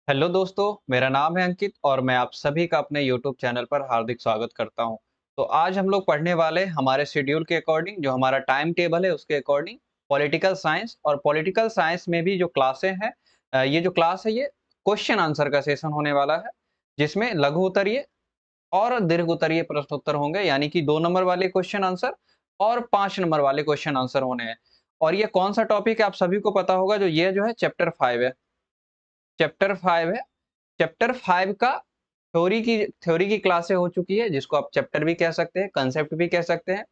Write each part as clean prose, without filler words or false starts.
Hello दोस्तों, मेरा नाम है अंकित और मैं आप सभी का अपने यूट्यूब चैनल पर हार्दिक स्वागत करता हूं। तो आज हम लोग पढ़ने वाले हमारे शेड्यूल के अकॉर्डिंग जो हमारा टाइम टेबल है उसके अकॉर्डिंग पॉलिटिकल साइंस। और पॉलिटिकल साइंस में भी जो क्लासें हैं, ये जो क्लास है ये क्वेश्चन आंसर का सेशन होने वाला है, जिसमें लघु उत्तरीय और दीर्घ उत्तरीय प्रश्न उत्तर होंगे, यानी कि 2 नंबर वाले क्वेश्चन आंसर और 5 नंबर वाले क्वेश्चन आंसर होने हैं। और ये कौन सा टॉपिक है आप सभी को पता होगा, जो ये जो है चैप्टर 5 है। चैप्टर 5 है। चैप्टर 5 का थ्योरी की क्लासें हो चुकी है, जिसको आप चैप्टर भी कह सकते हैं, कंसेप्ट भी कह सकते हैं।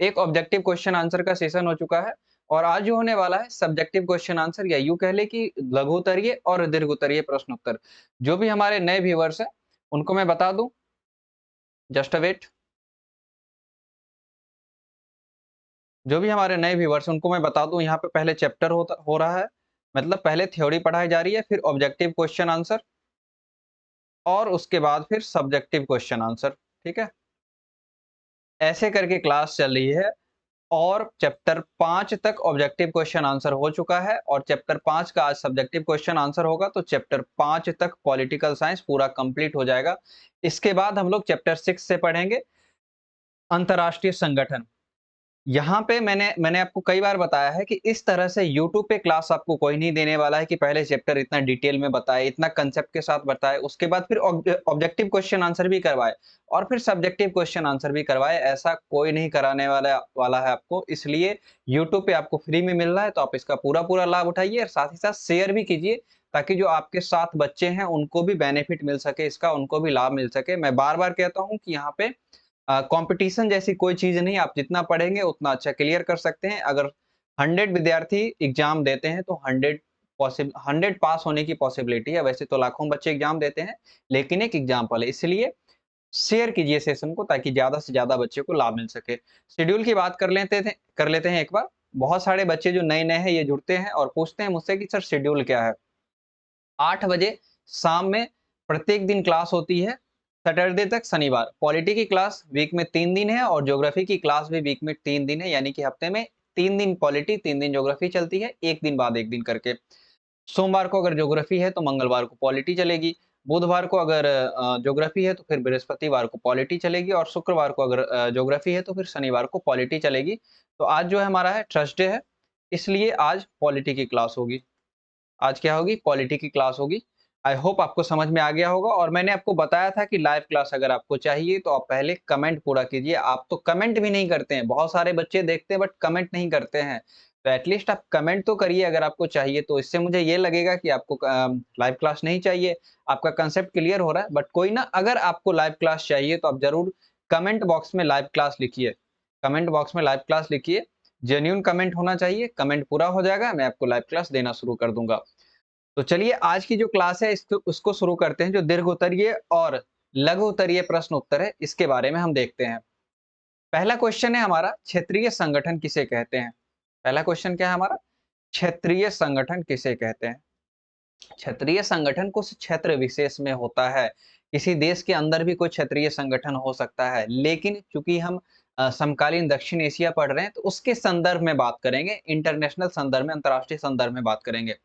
एक ऑब्जेक्टिव क्वेश्चन आंसर का सेशन हो चुका है और आज जो होने वाला है सब्जेक्टिव क्वेश्चन आंसर, या यूं कह ले कि लघु उत्तरीय और दीर्घ उत्तरीय प्रश्न उत्तर। जो भी हमारे नए व्यूअर्स हैं उनको मैं बता दूं, जस्ट अ वेट। जो भी हमारे नए व्यूअर्स हैं उनको मैं बता दूं, यहाँ पे पहले चैप्टर हो रहा है, मतलब पहले थ्योरी पढ़ाई जा रही है, फिर ऑब्जेक्टिव क्वेश्चन आंसर और उसके बाद फिर सब्जेक्टिव क्वेश्चन आंसर। ठीक है, ऐसे करके क्लास चल रही है। और चैप्टर 5 तक ऑब्जेक्टिव क्वेश्चन आंसर हो चुका है और चैप्टर 5 का आज सब्जेक्टिव क्वेश्चन आंसर होगा, तो चैप्टर 5 तक पॉलिटिकल साइंस पूरा कंप्लीट हो जाएगा। इसके बाद हम लोग चैप्टर 6 से पढ़ेंगे अंतर्राष्ट्रीय संगठन। यहाँ पे मैंने आपको कई बार बताया है कि इस तरह से यूट्यूब पे क्लास आपको कोई नहीं देने वाला है कि पहले चैप्टर इतना डिटेल में बताए, इतना कंसेप्ट के साथ बताए, उसके बाद फिर ऑब्जेक्टिव क्वेश्चन आंसर भी करवाए और फिर सब्जेक्टिव क्वेश्चन आंसर भी करवाए। ऐसा कोई नहीं कराने वाला है आपको। इसलिए यूट्यूब पे आपको फ्री में मिल रहा है, तो आप इसका पूरा लाभ उठाइए और साथ ही साथ शेयर भी कीजिए, ताकि जो आपके साथ बच्चे हैं उनको भी बेनिफिट मिल सके, इसका उनको भी लाभ मिल सके। मैं बार बार कहता हूँ कि यहाँ पे कंपटीशन जैसी कोई चीज़ नहीं है, आप जितना पढ़ेंगे उतना अच्छा क्लियर कर सकते हैं। अगर 100 विद्यार्थी एग्ज़ाम देते हैं तो 100 पास होने की पॉसिबिलिटी है। वैसे तो लाखों बच्चे एग्ज़ाम देते हैं, लेकिन एक एग्ज़ाम्पल है, इसलिए शेयर कीजिए सेशन को, ताकि ज़्यादा से ज़्यादा बच्चे को लाभ मिल सके। शेड्यूल की बात कर लेते हैं एक बार। बहुत सारे बच्चे जो नए-नए हैं ये जुड़ते हैं और पूछते हैं मुझसे कि सर शेड्यूल क्या है? 8 बजे शाम में प्रत्येक दिन क्लास होती है, सैटरडे तक शनिवार। पॉलिटी की क्लास वीक में 3 दिन है और ज्योग्राफी की क्लास भी वीक में 3 दिन है, यानी कि हफ्ते में 3 दिन पॉलिटी, 3 दिन ज्योग्राफी चलती है, 1 दिन बाद 1 दिन करके। सोमवार को अगर ज्योग्राफी है तो मंगलवार को पॉलिटी चलेगी, बुधवार को अगर ज्योग्राफी है तो फिर बृहस्पतिवार को पॉलिटी चलेगी और शुक्रवार को अगर ज्योग्राफी है तो फिर शनिवार को पॉलिटी चलेगी। तो आज जो है हमारा है थर्सडे है, इसलिए आज पॉलिटी की क्लास होगी। आज क्या होगी? पॉलिटी की क्लास होगी। आई होप आपको समझ में आ गया होगा। और मैंने आपको बताया था कि लाइव क्लास अगर आपको चाहिए तो आप पहले कमेंट पूरा कीजिए। आप तो कमेंट भी नहीं करते हैं, बहुत सारे बच्चे देखते हैं बट कमेंट नहीं करते हैं। तो एटलीस्ट आप कमेंट तो करिए अगर आपको चाहिए तो। इससे मुझे ये लगेगा कि आपको लाइव क्लास नहीं चाहिए, आपका कंसेप्ट क्लियर हो रहा है। बट कोई ना, अगर आपको लाइव क्लास चाहिए तो आप ज़रूर कमेंट बॉक्स में लाइव क्लास लिखिए। कमेंट बॉक्स में लाइव क्लास लिखिए, जेन्युइन कमेंट होना चाहिए। कमेंट पूरा हो जाएगा, मैं आपको लाइव क्लास देना शुरू कर दूँगा। तो चलिए आज की जो क्लास है इसको उसको शुरू करते हैं। जो दीर्घ उत्तरीय और लघु उत्तरीय प्रश्न उत्तर है, इसके बारे में हम देखते हैं। पहला क्वेश्चन है हमारा, क्षेत्रीय संगठन किसे कहते हैं? पहला क्वेश्चन क्या है हमारा? क्षेत्रीय संगठन किसे कहते हैं? क्षेत्रीय संगठन कुछ क्षेत्र विशेष में होता है। किसी देश के अंदर भी कोई क्षेत्रीय संगठन हो सकता है, लेकिन चूंकि हम समकालीन दक्षिण एशिया पढ़ रहे हैं तो उसके संदर्भ में बात करेंगे, इंटरनेशनल संदर्भ में, अंतर्राष्ट्रीय संदर्भ में बात करेंगे।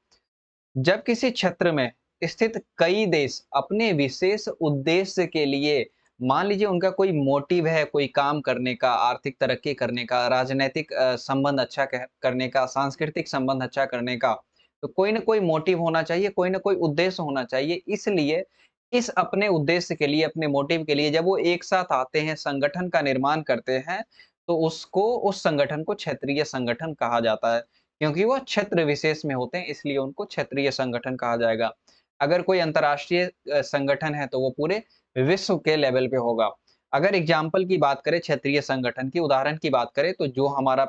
जब किसी क्षेत्र में स्थित कई देश अपने विशेष उद्देश्य के लिए, मान लीजिए उनका कोई मोटिव है कोई काम करने का, आर्थिक तरक्की करने का, राजनीतिक संबंध अच्छा करने का, सांस्कृतिक संबंध अच्छा करने का, तो कोई ना कोई मोटिव होना चाहिए, कोई ना कोई उद्देश्य होना चाहिए। इसलिए इस अपने उद्देश्य के लिए, अपने मोटिव के लिए जब वो एक साथ आते हैं, संगठन का निर्माण करते हैं, तो उसको, उस संगठन को क्षेत्रीय संगठन कहा जाता है। क्योंकि वो क्षेत्र विशेष में होते हैं, इसलिए उनको क्षेत्रीय संगठन कहा जाएगा। अगर कोई अंतर्राष्ट्रीय संगठन है तो वो पूरे विश्व के लेवल पे होगा। अगर एग्जाम्पल की बात करें, क्षेत्रीय संगठन की उदाहरण की बात करें, तो जो हमारा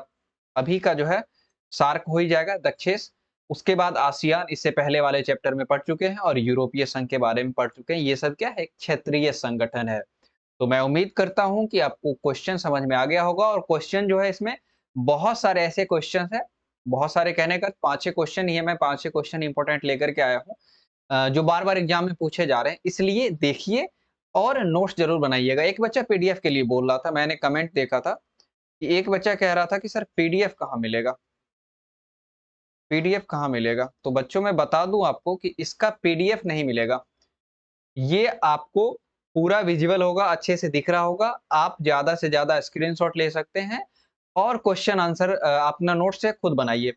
अभी का जो है सार्क हो ही जाएगा, दक्षेस। उसके बाद आसियान, इससे पहले वाले चैप्टर में पढ़ चुके हैं, और यूरोपीय संघ के बारे में पढ़ चुके हैं। ये सब क्या है? क्षेत्रीय संगठन है। तो मैं उम्मीद करता हूं कि आपको क्वेश्चन समझ में आ गया होगा। और क्वेश्चन जो है इसमें बहुत सारे ऐसे क्वेश्चन है, बहुत सारे कहने का 5-6 क्वेश्चन ही है, मैं 5-6 क्वेश्चन इंपॉर्टेंट लेकर के आया हूँ, जो बार बार एग्जाम में पूछे जा रहे हैं। इसलिए देखिए और नोट्स जरूर बनाइएगा। एक बच्चा पीडीएफ के लिए बोल रहा था, मैंने कमेंट देखा था कि एक बच्चा कह रहा था कि सर पीडीएफ कहाँ मिलेगा। पीडीएफ कहाँ मिलेगा? तो बच्चों मैं बता दूं आपको कि इसका पीडीएफ नहीं मिलेगा। ये आपको पूरा विजिबल होगा, अच्छे से दिख रहा होगा। आप ज़्यादा से ज़्यादा स्क्रीनशॉट ले सकते हैं और क्वेश्चन आंसर अपना नोट्स से खुद बनाइए।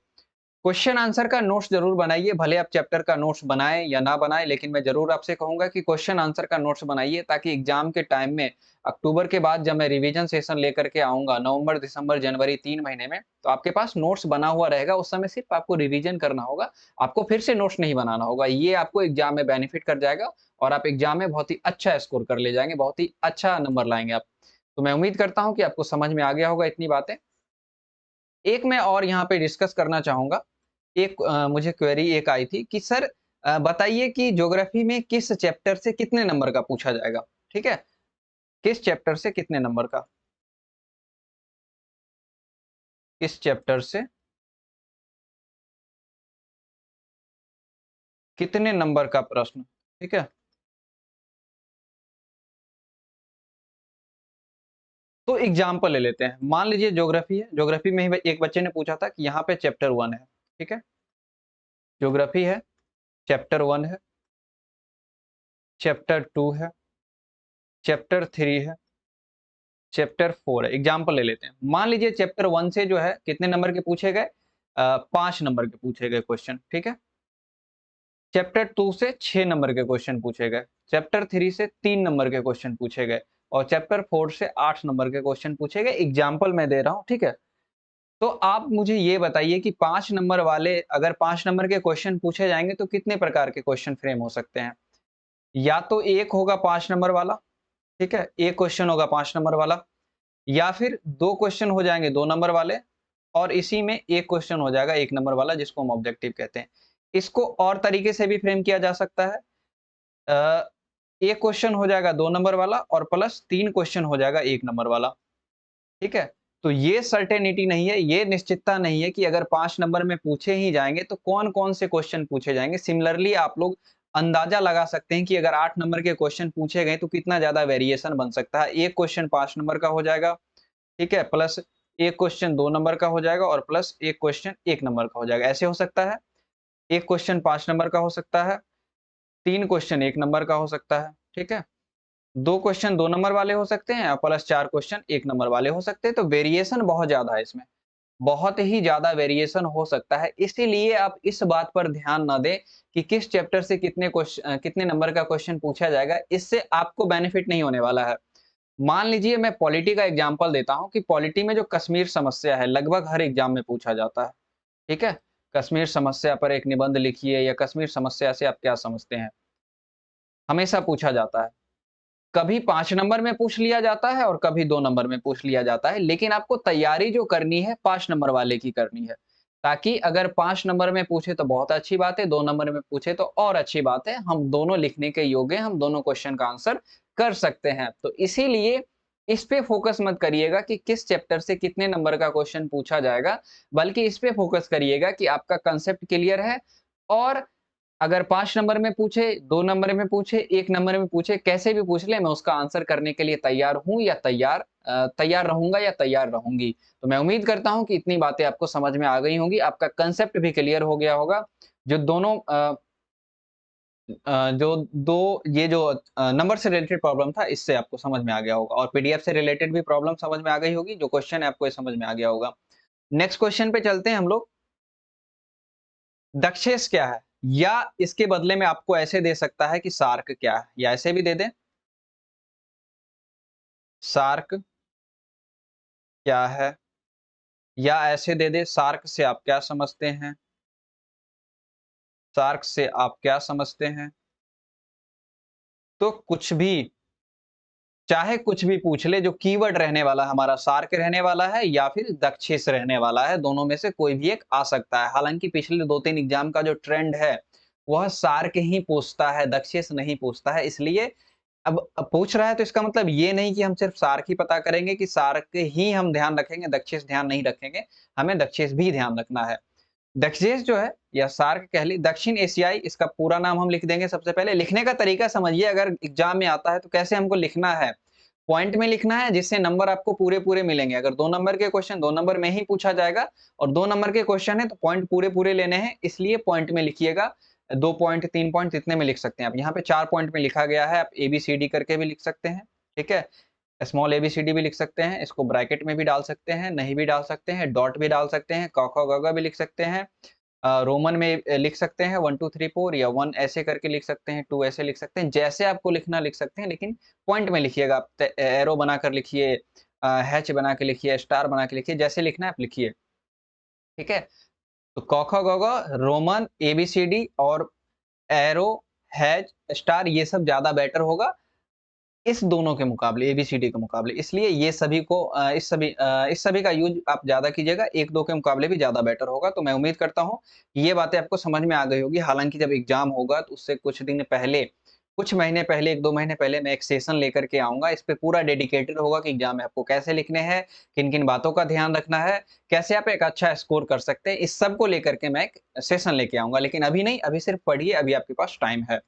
क्वेश्चन आंसर का नोट्स ज़रूर बनाइए, भले आप चैप्टर का नोट्स बनाएँ या ना बनाएँ, लेकिन मैं ज़रूर आपसे कहूँगा कि क्वेश्चन आंसर का नोट्स बनाइए, ताकि एग्ज़ाम के टाइम में अक्टूबर के बाद जब मैं रिवीजन सेशन लेकर के आऊँगा नवंबर, दिसंबर, जनवरी 3 महीने में, तो आपके पास नोट्स बना हुआ रहेगा। उस समय सिर्फ़ आपको रिवीजन करना होगा, आपको फिर से नोट्स नहीं बनाना होगा। ये आपको एग्ज़ाम में बेनिफिट कर जाएगा और आप एग्ज़ाम में बहुत ही अच्छा स्कोर कर ले जाएँगे, बहुत ही अच्छा नंबर लाएँगे आप। तो मैं उम्मीद करता हूँ कि आपको समझ में आ गया होगा इतनी बातें। एक मैं और यहाँ पे डिस्कस करना चाहूँगा। एक मुझे क्वेरी एक आई थी कि सर बताइए कि ज्योग्राफी में किस चैप्टर से कितने नंबर का पूछा जाएगा? ठीक है? किस चैप्टर से कितने नंबर का? किस चैप्टर से कितने नंबर का प्रश्न? ठीक है? तो एग्ज़ाम्पल ले लेते हैं। मान लीजिए ज्योग्राफी है, ज्योग्राफी में ही एक बच्चे ने पूछा था कि यहाँ पे चैप्टर 1 है, ठीक है? ज्योग्राफी है, चैप्टर 1 है, चैप्टर 2 है, चैप्टर 3 है, चैप्टर 4 है। एग्ज़ाम्पल ले लेते हैं। मान लीजिए चैप्टर 1 से जो है कितने नंबर के पूछे गए? 5 नंबर के पूछे गए क्वेश्चन, ठीक है? चैप्टर 2 से 6 नंबर के क्वेश्चन पूछे गए, चैप्टर 3 से 3 नंबर के क्वेश्चन पूछे गए और चैप्टर 4 से 8 नंबर के क्वेश्चन पूछे गए। एग्जाम्पल मैं दे रहा हूँ, ठीक है? तो आप मुझे ये बताइए कि 5 नंबर वाले अगर 5 नंबर के क्वेश्चन पूछे जाएँगे तो कितने प्रकार के क्वेश्चन फ्रेम हो सकते हैं? या तो एक होगा 5 नंबर वाला, ठीक है? एक क्वेश्चन होगा 5 नंबर वाला, या फिर 2 क्वेश्चन हो जाएँगे 2 नंबर वाले और इसी में 1 क्वेश्चन हो जाएगा 1 नंबर वाला, जिसको हम ऑब्जेक्टिव कहते हैं। इसको और तरीके से भी फ्रेम किया जा सकता है। अ, 1 क्वेश्चन हो जाएगा 2 नंबर वाला और प्लस 3 क्वेश्चन हो जाएगा 1 नंबर वाला, ठीक है? तो ये सर्टेनिटी नहीं है, ये निश्चितता नहीं है कि अगर 5 नंबर में पूछे ही जाएँगे तो कौन-कौन से क्वेश्चन पूछे जाएँगे। सिमिलरली आप लोग अंदाज़ा लगा सकते हैं कि अगर 8 नंबर के क्वेश्चन पूछे गए तो कितना ज़्यादा वेरिएशन बन सकता है। 1 क्वेश्चन 5 नंबर का हो जाएगा, ठीक है? प्लस 1 क्वेश्चन 2 नंबर का हो जाएगा और प्लस 1 क्वेश्चन 1 नंबर का हो जाएगा। ऐसे हो सकता है। 1 क्वेश्चन 5 नंबर का हो सकता है, 3 क्वेश्चन 1 नंबर का हो सकता है, ठीक है? 2 क्वेश्चन 2 नंबर वाले हो सकते हैं और प्लस 4 क्वेश्चन 1 नंबर वाले हो सकते हैं, तो वेरिएशन बहुत ज़्यादा है इसमें। बहुत ही ज़्यादा वेरिएशन हो सकता है, इसीलिए आप इस बात पर ध्यान ना दें कि किस चैप्टर से कितने नंबर का क्वेश्चन पूछा जाएगा, इससे आपको बेनिफिट नहीं होने वाला है। मान लीजिए मैं पॉलिटी का एग्ज़ाम्पल देता हूँ कि पॉलिटी में जो कश्मीर समस्या है, लगभग हर एग्ज़ाम में पूछा जाता है, ठीक है? कश्मीर समस्या पर एक निबंध लिखिए या कश्मीर समस्या से आप क्या समझते हैं? हमेशा पूछा जाता है। कभी 5 नंबर में पूछ लिया जाता है और कभी 2 नंबर में पूछ लिया जाता है, लेकिन आपको तैयारी जो करनी है 5 नंबर वाले की करनी है। ताकि अगर 5 नंबर में पूछे तो बहुत अच्छी बात है, 2 नंबर में पूछे तो और अच्छी बात है। हम दोनों लिखने के योग्य हैं, हम दोनों क्वेश्चन का आंसर कर सकते हैं। तो इसीलिए इस पे फोकस मत करिएगा कि किस चैप्टर से कितने नंबर का क्वेश्चन पूछा जाएगा, बल्कि इस पे फोकस करिएगा कि आपका कांसेप्ट क्लियर है और अगर 5 नंबर में पूछे, 2 नंबर में पूछे, 1 नंबर में पूछे, कैसे भी पूछ ले मैं उसका आंसर करने के लिए तैयार हूँ या तैयार रहूँगा या तैयार रहूँगी। तो मैं उम्मीद करता हूँ कि इतनी बातें आपको समझ में आ गई होंगी, आपका कांसेप्ट भी क्लियर हो गया होगा। जो दोनों जो 2 ये जो नंबर से रिलेटेड प्रॉब्लम था, इससे आपको समझ में आ गया होगा और पीडीएफ से रिलेटेड भी प्रॉब्लम समझ में आ गई होगी, जो क्वेश्चन है आपको ये समझ में आ गया होगा। नेक्स्ट क्वेश्चन पे चलते हैं हम लोग। दक्षेस क्या है? या इसके बदले में आपको ऐसे दे सकता है कि शार्क क्या है? या ऐसे भी दे दें, शार्क क्या है? या ऐसे दे दें, शार्क से आप क्या समझते हैं? शार्क से आप क्या समझते हैं? तो कुछ भी, चाहे कुछ भी पूछ ले, जो कीवर्ड रहने वाला है हमारा शार्क रहने वाला है या फिर दक्षेस रहने वाला है, दोनों में से कोई भी एक आ सकता है। हालाँकि पिछले 2-3 एग्ज़ाम का जो ट्रेंड है, वह शार्क ही पूछता है, दक्षेस नहीं पूछता है। इसलिए अब पूछ रहा है तो इसका मतलब ये नहीं कि हम सिर्फ सार्क ही पता करेंगे कि सार्क ही हम ध्यान रखेंगे, दक्षेस ध्यान नहीं रखेंगे, हमें दक्षेस भी ध्यान रखना है। दक्षेस जो है या सार्क कह ली दक्षिण एशियाई, इसका पूरा नाम हम लिख देंगे सबसे पहले। लिखने का तरीका समझिए, अगर एग्ज़ाम में आता है तो कैसे हमको लिखना है। पॉइंट में लिखना है जिससे नंबर आपको पूरे-पूरे मिलेंगे। अगर 2 नंबर के क्वेश्चन 2 नंबर में ही पूछा जाएगा और 2 नंबर के क्वेश्चन है तो पॉइंट पूरे-पूरे लेने हैं, इसलिए पॉइंट में लिखिएगा। 2 पॉइंट 3 पॉइंट इतने में लिख सकते हैं आप। यहाँ पे 4 पॉइंट में लिखा गया है, आप एबीसीडी करके भी लिख सकते हैं, ठीक है? स्मॉल एबीसीडी भी लिख सकते हैं, इसको ब्रैकेट में भी डाल सकते हैं, नहीं भी डाल सकते हैं, डॉट भी डाल सकते हैं, क, ख, ग, घ भी लिख सकते हैं। रोमन में लिख सकते हैं 1 2 3 4 या 1 ऐसे करके लिख सकते हैं, 2 ऐसे लिख सकते हैं, जैसे आपको लिखना लिख सकते हैं, लेकिन पॉइंट में लिखिएगा आप। एरो बनाकर लिखिए, हैच बना के लिखिए, स्टार बना के लिखिए, जैसे लिखना है आप लिखिए, ठीक है? तो क, ख, ग, घ, रोमन, एबीसीडी और एरो, हैच, स्टार ये सब ज़्यादा बेटर होगा इस दोनों के मुकाबले, एबीसीडी के मुकाबले। इसलिए ये सभी को इस सभी का यूज़ आप ज़्यादा कीजिएगा, 1-2 के मुकाबले भी ज़्यादा बेटर होगा। तो मैं उम्मीद करता हूँ, ये बातें आपको समझ में आ गई होगी। हालाँकि जब एग्ज़ाम होगा तो उससे कुछ दिन पहले, कुछ महीने पहले, 1-2 महीने पहले मैं एक सेशन लेकर के आऊँगा। इस पे पूरा डेडिकेटेड होगा कि एग्ज़ाम में आपको कैसे लिखने हैं, किन-किन बातों का ध्यान रखना है, कैसे आप एक अच्छा स्कोर कर सकते हैं। इस सब को लेकर के मैं एक सेशन लेके आऊँगा। लेकिन अभी नहीं, अभी सिर्फ़ पढ़िए, अभी आपके पास टाइम है।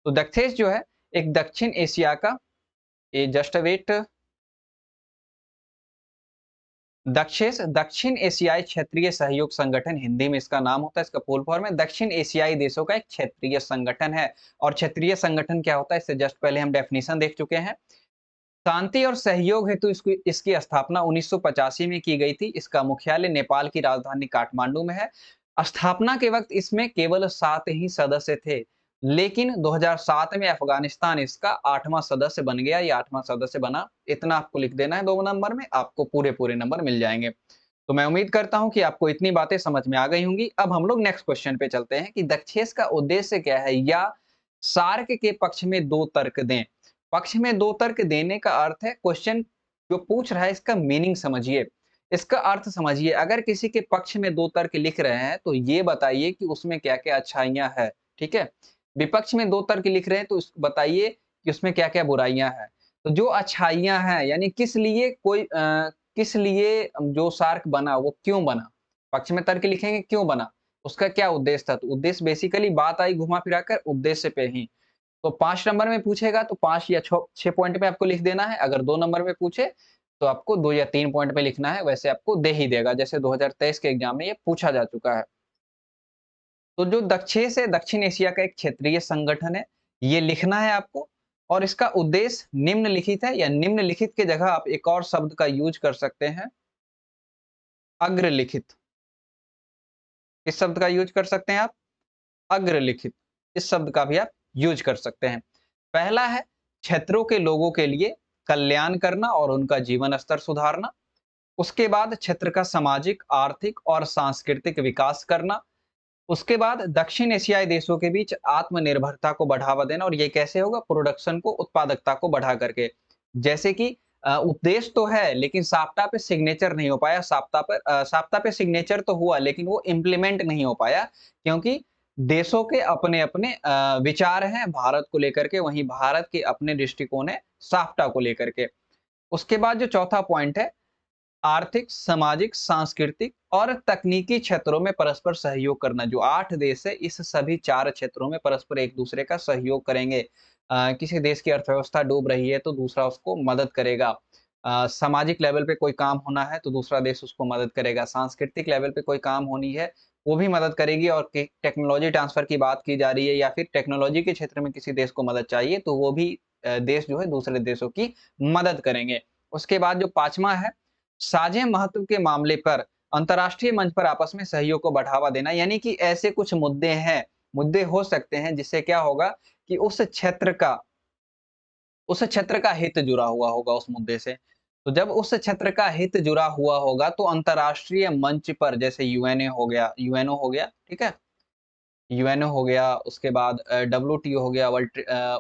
तो दक्षेस जो है, एक दक्षिण एशिया का ये जस्ट वेट दक्षेस दक्षिण एशियाई क्षेत्रीय सहयोग संगठन हिंदी में इसका नाम होता है। इसका फुल फॉर्म है दक्षिण एशियाई देशों का एक क्षेत्रीय संगठन है। और क्षेत्रीय संगठन क्या होता है, इससे जस्ट पहले हम डेफिनेशन देख चुके हैं। शांति और सहयोग हेतु इसकी स्थापना 1985 में की गई थी। इसका मुख्यालय नेपाल की राजधानी काठमांडू में है। स्थापना के वक्त इसमें केवल 7 ही सदस्य थे, लेकिन 2007 में अफगानिस्तान इसका 8वां सदस्य बन गया। ये 8वां सदस्य बना। इतना आपको लिख देना है 2 नंबर में, आपको पूरे-पूरे नंबर मिल जाएँगे। तो मैं उम्मीद करता हूँ कि आपको इतनी बातें समझ में आ गई होंगी। अब हम लोग नेक्स्ट क्वेश्चन पे चलते हैं कि दक्षेस का उद्देश्य क्या है, या सार्क के पक्ष में 2 तर्क दें। पक्ष में 2 तर्क देने का अर्थ है, क्वेश्चन जो पूछ रहा है इसका मीनिंग समझिए, इसका अर्थ समझिए। अगर किसी के पक्ष में 2 तर्क लिख रहे हैं तो ये बताइए कि उसमें क्या-क्या अच्छाइयाँ हैं, ठीक है? विपक्ष में 2 तर्क लिख रहे हैं तो बताइए कि उसमें क्या-क्या बुराइयाँ हैं। तो जो अच्छाइयाँ हैं, यानी किस लिए जो सार्क बना वो क्यों बना? पक्ष में तर्क लिखेंगे क्यों बना? उसका क्या उद्देश्य था? तो उद्देश्य बेसिकली बात आई घुमा-फिरा कर उद्देश्य पे ही। तो 5 नंबर में पूछेगा तो 5 या 6 पॉइंट पे आपको लिख देना है। अगर 2 नंबर में पूछे तो आपको 2 या 3 पॉइंट पे लिखना है, वैसे आपको दे ही देगा। जैसे 2023 के एग्ज़ाम में ये पूछा जा चुका है। तो जो दक्षेस है, दक्षिण एशिया का एक क्षेत्रीय संगठन है, ये लिखना है आपको। और इसका उद्देश्य निम्नलिखित है, या निम्नलिखित की जगह आप एक और शब्द का यूज़ कर सकते हैं, अग्रलिखित। किस शब्द का यूज़ कर सकते हैं आप? अग्रलिखित। इस शब्द का भी आप यूज़ कर सकते हैं। पहला है क्षेत्रों के लोगों के लिए कल्याण करना और उनका जीवन स्तर सुधारना। उसके बाद क्षेत्र का सामाजिक, आर्थिक और सांस्कृतिक विकास करना। उसके बाद दक्षिण एशियाई देशों के बीच आत्मनिर्भरता को बढ़ावा देना। और ये कैसे होगा? प्रोडक्शन को, उत्पादकता को बढ़ा करके। जैसे कि उद्देश्य तो है लेकिन साप्ताह पे सिग्नेचर नहीं हो पाया। साप्ताह पे सिग्नेचर तो हुआ लेकिन वो इम्प्लीमेंट नहीं हो पाया, क्योंकि देशों के अपने-अपने विचार हैं भारत को लेकर के, वहीं भारत के अपने दृष्टिकोण है साप्ताह को लेकर के। उसके बाद जो चौथा पॉइंट है, आर्थिक, सामाजिक, सांस्कृतिक और तकनीकी क्षेत्रों में परस्पर सहयोग करना। जो 8 देश है, इस सभी 4 क्षेत्रों में परस्पर एक-दूसरे का सहयोग करेंगे। किसी देश की अर्थव्यवस्था डूब रही है, तो दूसरा उसको मदद करेगा। सामाजिक लेवल पे कोई काम होना है, तो दूसरा देश उसको मदद करेगा। सांस्कृतिक लेवल पे कोई काम होनी है, वो भी मदद करेगी। और टेक्नोलॉजी ट्रांसफर की बात की जा रही है, या फिर टेक्नोलॉजी के क्षेत्र में किसी देश को मदद चाहिए, तो वो भी देश जो है दूसरे देशों की मदद करेंगे। उसके बाद जो 5वां है, साझे महत्व के मामले पर अंतर्राष्ट्रीय मंच पर आपस में सहयोग को बढ़ावा देना। यानी कि ऐसे कुछ मुद्दे हो सकते हैं जिससे क्या होगा कि उस क्षेत्र का हित जुड़ा हुआ होगा उस मुद्दे से। तो जब उस क्षेत्र का हित जुड़ा हुआ होगा तो अंतर्राष्ट्रीय मंच पर, जैसे यूएनओ हो गया, ठीक है? यूएनओ हो गया, उसके बाद डब्ल्यूटीओ हो गया,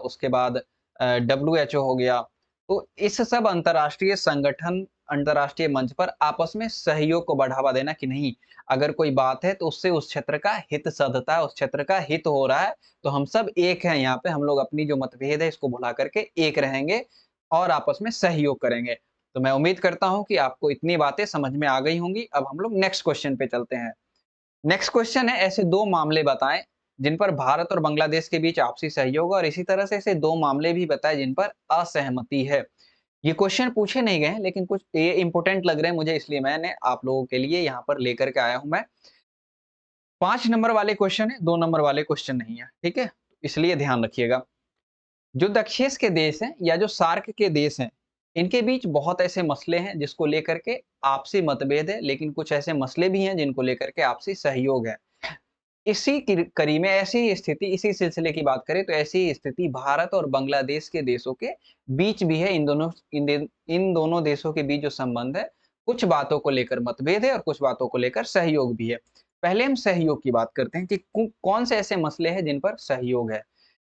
उसके बाद डब्ल्यूएचओ हो गया। तो इस सब अंतर्राष्ट्रीय संगठन, अंतर्राष्ट्रीय मंच पर आपस में सहयोग को बढ़ावा देना कि नहीं, अगर कोई बात है तो उससे उस क्षेत्र का हित साधता है, उस क्षेत्र का हित हो रहा है, तो हम सब एक हैं यहाँ पे, हम लोग अपनी जो मतभेद है इसको भुला करके एक रहेंगे और आपस में सहयोग करेंगे। तो मैं उम्मीद करता हूँ कि आपको इतनी बातें समझ में आ गई होंगी। अब हम लोग नेक्स्ट क्वेश्चन पे चलते हैं। नेक्स्ट क्वेश्चन है, ऐसे 2 मामले बताएं जिन पर भारत और बांग्लादेश के बीच आपसी सहयोग, और इसी तरह से ऐसे 2 मामले भी बताएं जिन पर असहमति है। ये क्वेश्चन पूछे नहीं गए हैं, लेकिन कुछ ये इंपॉर्टेंट लग रहे हैं मुझे, इसलिए मैंने आप लोगों के लिए यहाँ पर लेकर के आया हूँ मैं। 5 नंबर वाले क्वेश्चन है, 2 नंबर वाले क्वेश्चन नहीं है, ठीक है? इसलिए ध्यान रखिएगा। जो दक्षिण के देश हैं या जो सार्क के देश हैं, इनके बीच बहुत ऐसे मसले हैं जिसको लेकर के आपसी मतभेद है, लेकिन कुछ ऐसे मसले भी हैं जिनको लेकर के आपसी सहयोग है। इसी की कड़ी में ऐसी स्थिति, इसी सिलसिले की बात करें तो ऐसी स्थिति भारत और बांग्लादेश के देशों के बीच भी है। इन दोनों देशों के बीच जो संबंध है, कुछ बातों को लेकर मतभेद है और कुछ बातों को लेकर सहयोग भी है। पहले हम सहयोग की बात करते हैं कि कौन से ऐसे मसले हैं जिन पर सहयोग है।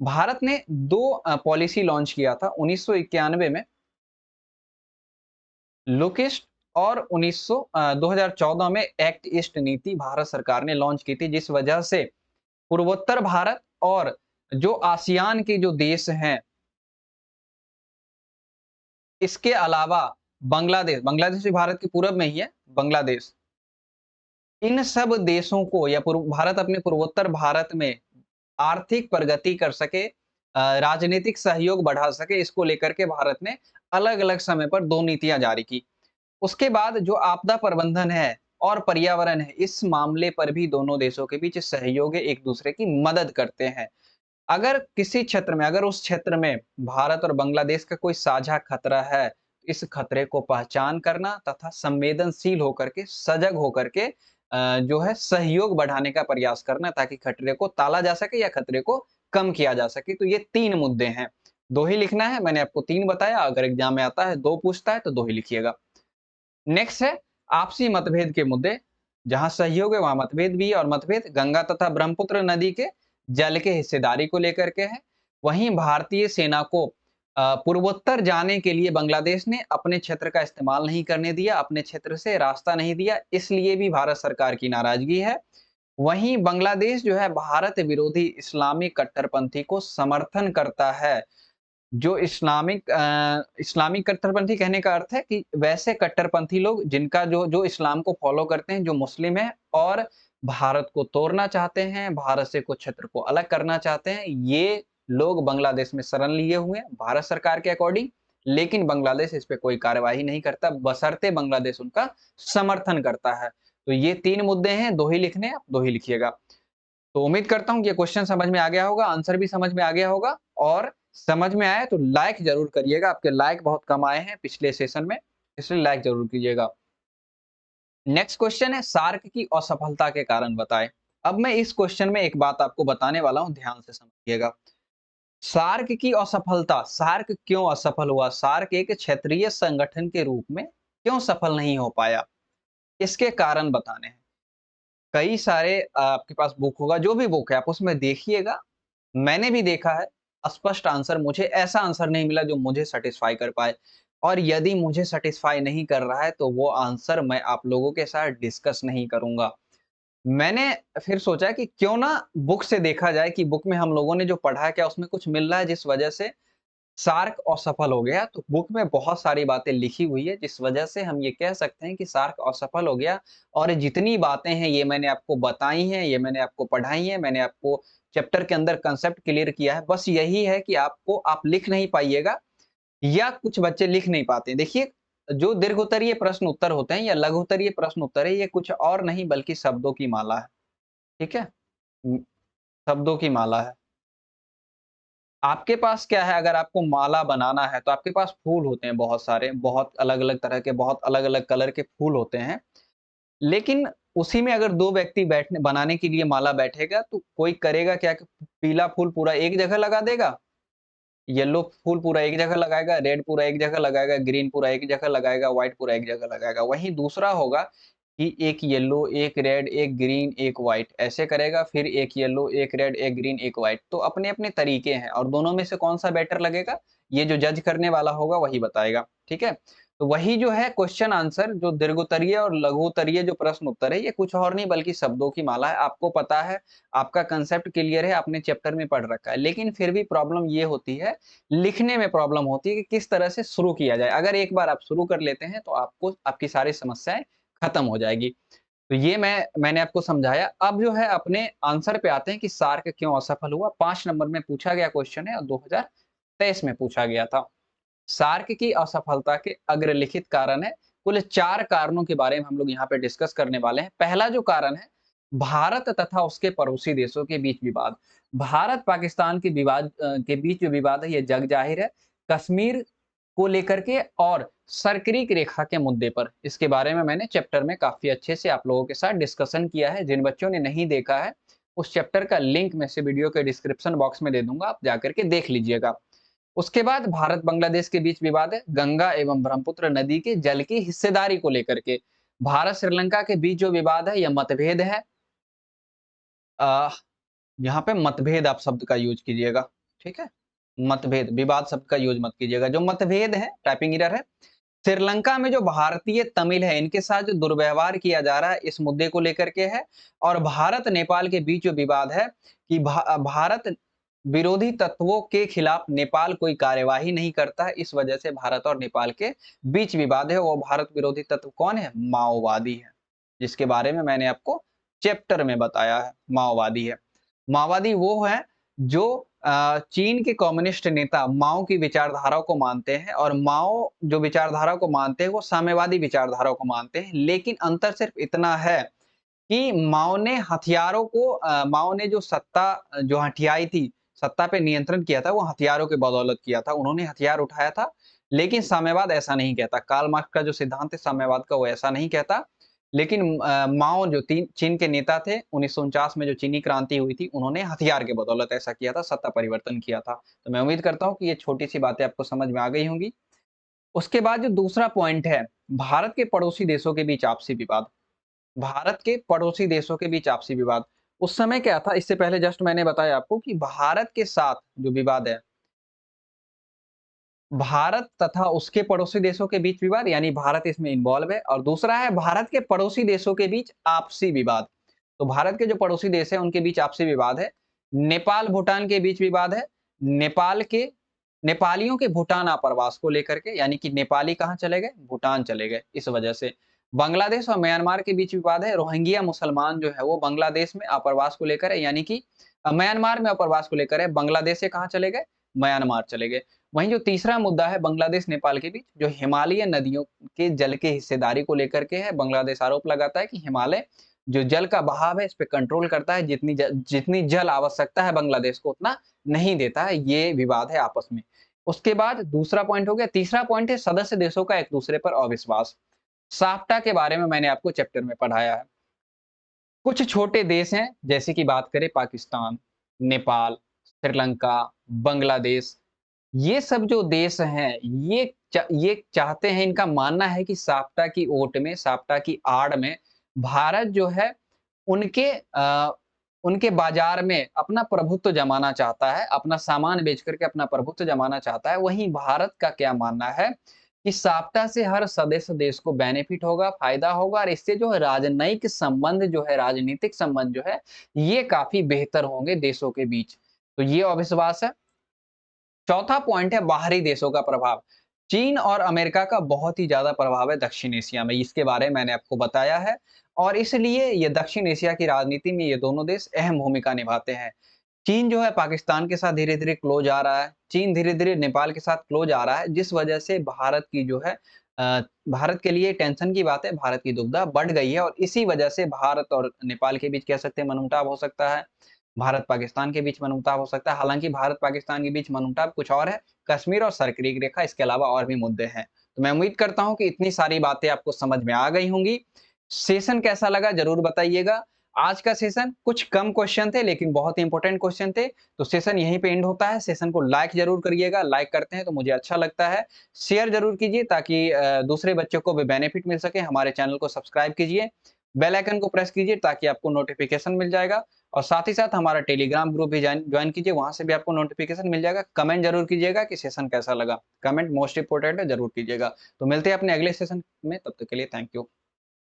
भारत ने 2 पॉलिसी लॉन्च किया था 1991 में, लुक ईस्ट, और 2014 में एक्ट ईस्ट नीति भारत सरकार ने लॉन्च की थी, जिस वजह से पूर्वोत्तर भारत और जो आसियान के जो देश हैं, इसके अलावा बांग्लादेश, बांग्लादेश भी भारत के पूरब में ही है, बांग्लादेश, इन सब देशों को या भारत अपने पूर्वोत्तर भारत में आर्थिक प्रगति कर सके, राजनीतिक सहयोग बढ़ा सके, इसको लेकर के भारत ने अलग-अलग समय पर 2 नीतियां जारी की। उसके बाद जो आपदा प्रबंधन है और पर्यावरण है, इस मामले पर भी दोनों देशों के बीच सहयोग है, एक दूसरे की मदद करते हैं। अगर किसी क्षेत्र में, अगर उस क्षेत्र में भारत और बांग्लादेश का कोई साझा खतरा है, इस खतरे को पहचान करना तथा संवेदनशील होकर के, सजग होकर के जो है सहयोग बढ़ाने का प्रयास करना, ताकि खतरे को टाला जा सके या खतरे को कम किया जा सके। तो ये 3 मुद्दे हैं। 2 ही लिखना है, मैंने आपको 3 बताया, अगर एग्जाम में आता है 2 पूछता है तो 2 ही लिखिएगा। नेक्स्ट है आपसी मतभेद के मुद्दे। जहां सहयोग है वहां मतभेद भी है, और मतभेद गंगा तथा ब्रह्मपुत्र नदी के जल के हिस्सेदारी को लेकर के है। वहीं भारतीय सेना को पूर्वोत्तर जाने के लिए बांग्लादेश ने अपने क्षेत्र का इस्तेमाल नहीं करने दिया, अपने क्षेत्र से रास्ता नहीं दिया, इसलिए भी भारत सरकार की नाराजगी है। वहीं बांग्लादेश जो है भारत विरोधी इस्लामी कट्टरपंथी को समर्थन करता है। जो इस्लामिक कट्टरपंथी कहने का अर्थ है कि वैसे कट्टरपंथी लोग जिनका जो जो इस्लाम को फॉलो करते हैं, जो मुस्लिम हैं और भारत को तोड़ना चाहते हैं, भारत से कुछ क्षेत्र को अलग करना चाहते हैं, ये लोग बांग्लादेश में शरण लिए हुए हैं भारत सरकार के अकॉर्डिंग, लेकिन बांग्लादेश इस पे कोई कार्यवाही नहीं करता, बशर्ते बांग्लादेश उनका समर्थन करता है। तो ये 3 मुद्दे हैं, 2 ही लिखने हैं, आप 2 ही लिखिएगा। तो उम्मीद करता हूँ कि ये क्वेश्चन समझ में आ गया होगा, आंसर भी समझ में आ गया होगा, और समझ में आया तो लाइक ज़रूर करिएगा। आपके लाइक बहुत कम आए हैं पिछले सेशन में, इसलिए लाइक ज़रूर कीजिएगा। नेक्स्ट क्वेश्चन है सार्क की असफलता के कारण बताएं। अब मैं इस क्वेश्चन में एक बात आपको बताने वाला हूँ, ध्यान से समझिएगा। सार्क की असफलता, सार्क क्यों असफल हुआ? सार्क एक क्षेत्रीय संगठन के रूप में क्यों सफल नहीं हो पाया? इसके कारण बताने हैं। कई सारे आपके पास बुक होगा, जो भी बुक है आप उसमें देखिएगा। मैंने भी देखा है, स्पष्ट आंसर मुझे ऐसा आंसर नहीं मिला जो मुझे सैटिस्फाई कर पाए, और यदि मुझे सैटिस्फाई नहीं कर रहा है तो वो आंसर मैं आप लोगों के साथ डिस्कस नहीं करूँगा। मैंने फिर सोचा कि क्यों ना बुक से देखा जाए कि बुक में हम लोगों ने जो पढ़ा है क्या उसमें कुछ मिल रहा है जिस वजह से शार्क असफल हो गया। तो बुक में बहुत सारी बातें लिखी हुई है जिस वजह से हम ये कह सकते हैं कि शार्क असफल हो गया, और जितनी बातें हैं ये मैंने आपको बताई हैं, ये मैंने आपको पढ़ाई हैं, मैंने आपको चैप्टर के अंदर कंसेप्ट क्लियर किया है। बस यही है कि आप लिख नहीं पाइएगा, या कुछ बच्चे लिख नहीं पाते हैं। देखिए, जो दीर्घ उत्तरीय प्रश्न उत्तर होते हैं या लघु उत्तरीय प्रश्न उत्तर है, ये कुछ और नहीं बल्कि शब्दों की माला है। ठीक है? शब्दों की माला है। आपके पास क्या है, अगर आपको माला बनाना है तो आपके पास फूल होते हैं बहुत सारे, बहुत अलग-अलग तरह के, बहुत अलग-अलग कलर के फूल होते हैं। लेकिन उसी में अगर 2 व्यक्ति बैठने बनाने के लिए माला बैठेगा तो कोई करेगा क्या कि पीला फूल पूरा एक जगह लगा देगा, येलो फूल पूरा एक जगह लगाएगा, रेड पूरा एक जगह लगाएगा, ग्रीन पूरा एक जगह लगाएगा, व्हाइट पूरा एक जगह लगाएगा। वहीं दूसरा होगा कि एक येलो, एक रेड, एक ग्रीन, एक व्हाइट ऐसे करेगा, फिर एक येलो, एक रेड, एक ग्रीन, एक व्हाइट। तो अपने-अपने तरीके हैं, और दोनों में से कौन-सा बेटर लगेगा, ये जो जज करने वाला होगा वही बताएगा। ठीक है? तो वही जो है क्वेश्चन आंसर, जो दीर्घोत्तरीय और लघुत्तरीय जो प्रश्न उत्तर है, ये कुछ और नहीं बल्कि शब्दों की माला है। आपको पता है, आपका कंसेप्ट क्लियर है, आपने चैप्टर में पढ़ रखा है, लेकिन फिर भी प्रॉब्लम ये होती है, लिखने में प्रॉब्लम होती है कि किस तरह से शुरू किया जाए। अगर एक बार आप शुरू कर लेते हैं तो आपको आपकी सारी समस्याएँ खत्म हो जाएगी। तो ये मैंने आपको समझाया। अब जो है अपने आंसर पे आते हैं कि सार्क क्यों असफल हुआ। 5 नंबर में पूछा गया क्वेश्चन है और 2023 में पूछा गया था। सार्क की असफलता के अग्रलिखित कारण है। कुल 4 कारणों के बारे में हम लोग यहाँ पे डिस्कस करने वाले हैं। पहला जो कारण है, भारत तथा उसके पड़ोसी देशों के बीच विवाद। भारत पाकिस्तान के के बीच जो विवाद है, ये जग जाहिर है। कश्मीर को लेकर के और सर्करिक रेखा के मुद्दे पर। इसके बारे में मैंने चैप्टर में काफी अच्छे से आप लोगों के साथ डिस्कशन किया है। जिन बच्चों ने नहीं देखा है, उस चैप्टर का लिंक मैं इस वीडियो के डिस्क्रिप्शन बॉक्स में दे दूंगा, आप जाकर के देख लीजिएगा। उसके बाद भारत बांग्लादेश के बीच विवाद है, गंगा एवं ब्रह्मपुत्र नदी के जल की हिस्सेदारी को लेकर के। भारत श्रीलंका के बीच जो विवाद है, यह मतभेद है। अ, यहाँ पे मतभेद आप शब्द का यूज कीजिएगा, ठीक है? मतभेद, विवाद शब्द का यूज मत कीजिएगा। जो मतभेद है, टाइपिंग एरर है। श्रीलंका में जो भारतीय तमिल है, इनके साथ जो दुर्व्यवहार किया जा रहा है, इस मुद्दे को लेकर के है। और भारत नेपाल के बीच जो विवाद है कि भारत विरोधी तत्वों के खिलाफ नेपाल कोई कार्यवाही नहीं करता है, इस वजह से भारत और नेपाल के बीच विवाद है। वो भारत विरोधी तत्व कौन है? माओवादी है, जिसके बारे में मैंने आपको चैप्टर में बताया है, माओवादी है। माओवादी वो है जो चीन के कम्युनिस्ट नेता माओ की विचारधारा को मानते हैं, और माओ जो विचारधारा को मानते हैं, वो साम्यवादी विचारधारा को मानते हैं। लेकिन अंतर सिर्फ इतना है कि माओ ने जो सत्ता जो हथियाई थी, सत्ता पे नियंत्रण किया था, वो हथियारों के बदौलत किया था। उन्होंने हथियार उठाया था, लेकिन साम्यवाद ऐसा नहीं कहता। कार्ल मार्क्स का जो सिद्धांत है साम्यवाद का, वो ऐसा नहीं कहता। लेकिन माओ जो चीन के नेता थे, 1949 में जो चीनी क्रांति हुई थी, उन्होंने हथियार के बदौलत ऐसा किया था, सत्ता परिवर्तन किया था। तो मैं उम्मीद करता हूँ कि ये छोटी-सी बातें आपको समझ में आ गई होंगी। उसके बाद जो दूसरा पॉइंट है, भारत के पड़ोसी देशों के बीच आपसी विवाद। भारत के पड़ोसी देशों के बीच आपसी विवाद। उस समय क्या था, इससे पहले जस्ट मैंने बताया आपको कि भारत के साथ जो विवाद है, भारत तथा उसके पड़ोसी देशों के बीच विवाद, यानी भारत इसमें इन्वॉल्व है। और दूसरा है भारत के पड़ोसी देशों के बीच आपसी विवाद। तो भारत के जो पड़ोसी देश हैं, उनके बीच आपसी विवाद है। नेपाल भूटान के बीच विवाद है। नेपालियों के भूटान आप्रवास को लेकर के, यानी कि नेपाली कहाँ चले गए? भूटान चले गए, इस वजह से। बांग्लादेश और म्यांमार के बीच विवाद है। रोहिंग्या मुसलमान जो है, वो बांग्लादेश में आप्रवास को लेकर है, यानी कि म्यांमार में आप्रवास को लेकर है। बांग्लादेश से कहाँ चले गए? म्यांमार चले गए। वहीं जो तीसरा मुद्दा है बांग्लादेश नेपाल के बीच, जो हिमालय नदियों के जल की हिस्सेदारी को लेकर के है। बांग्लादेश आरोप लगाता है कि हिमालय जो जल का बहाव है, इस पे कंट्रोल करता है, जितनी जल आवश्यकता है बांग्लादेश को, उतना नहीं देता है। ये विवाद है आपस में। उसके बाद दूसरा पॉइंट हो गया। तीसरा पॉइंट है सदस्य देशों का एक दूसरे पर अविश्वास। साफ्टा के बारे में मैंने आपको चैप्टर में पढ़ाया है। कुछ छोटे देश हैं, जैसे कि बात करें पाकिस्तान, नेपाल, श्रीलंका, बांग्लादेश, ये सब जो देश हैं, ये चाहते हैं, इनका मानना है कि साफ्टा की ओट में, साफ्टा की आड़ में भारत जो है, उनके उनके बाजार में अपना प्रभुत्व जमाना चाहता है, अपना सामान बेच करके अपना प्रभुत्व जमाना चाहता है। वहीं भारत का क्या मानना है कि साफ्टा से हर सदस्य देश को बेनिफिट होगा, फायदा होगा, और इससे जो है राजनयिक संबंध जो है, राजनीतिक संबंध जो है, ये काफ़ी बेहतर होंगे देशों के बीच। तो ये अविश्वास है। चौथा पॉइंट है बाहरी देशों का प्रभाव। चीन और अमेरिका का बहुत ही ज़्यादा प्रभाव है दक्षिण एशिया में, इसके बारे में मैंने आपको बताया है। और इसलिए ये दक्षिण एशिया की राजनीति में ये दोनों देश अहम भूमिका निभाते हैं। चीन जो है पाकिस्तान के साथ धीरे-धीरे क्लोज आ रहा है। चीन धीरे-धीरे नेपाल के साथ क्लोज आ रहा है, जिस वजह से भारत की जो है भारत के लिए टेंशन की बात है, भारत की दुविधा बढ़ गई है, और इसी वजह से भारत और नेपाल के बीच कह सकते हैं मनमुटाव हो सकता है। भारत-पाकिस्तान के बीच मनमुटाव हो सकता है। हालाँकि भारत-पाकिस्तान के बीच मनमुटाव कुछ और है, कश्मीर और सर्करिक रेखा, इसके अलावा और भी मुद्दे हैं। तो मैं उम्मीद करता हूँ कि इतनी सारी बातें आपको समझ में आ गई होंगी। सेशन कैसा लगा ज़रूर बताइएगा। आज का सेशन कुछ कम क्वेश्चन थे, लेकिन बहुत ही इंपॉर्टेंट क्वेश्चन थे। तो सेशन यहीं पे एंड होता है। सेशन को लाइक ज़रूर करिएगा, लाइक करते हैं तो मुझे अच्छा लगता है। शेयर ज़रूर कीजिए ताकि दूसरे बच्चों को भी बेनिफिट मिल सके। हमारे चैनल को सब्सक्राइब कीजिए, बेल आइकन को प्रेस कीजिए ताकि आपको नोटिफ़िकेशन मिल जाएगा। और साथ ही साथ हमारा टेलीग्राम ग्रुप भी जॉइन कीजिए, वहाँ से भी आपको नोटिफ़िकेशन मिल जाएगा। कमेंट ज़रूर कीजिएगा कि सेशन कैसा लगा। कमेंट मोस्ट इम्पोर्टेंट है, ज़रूर कीजिएगा। तो मिलते हैं अपने अगले सेशन में, तब तक के लिए थैंक यू।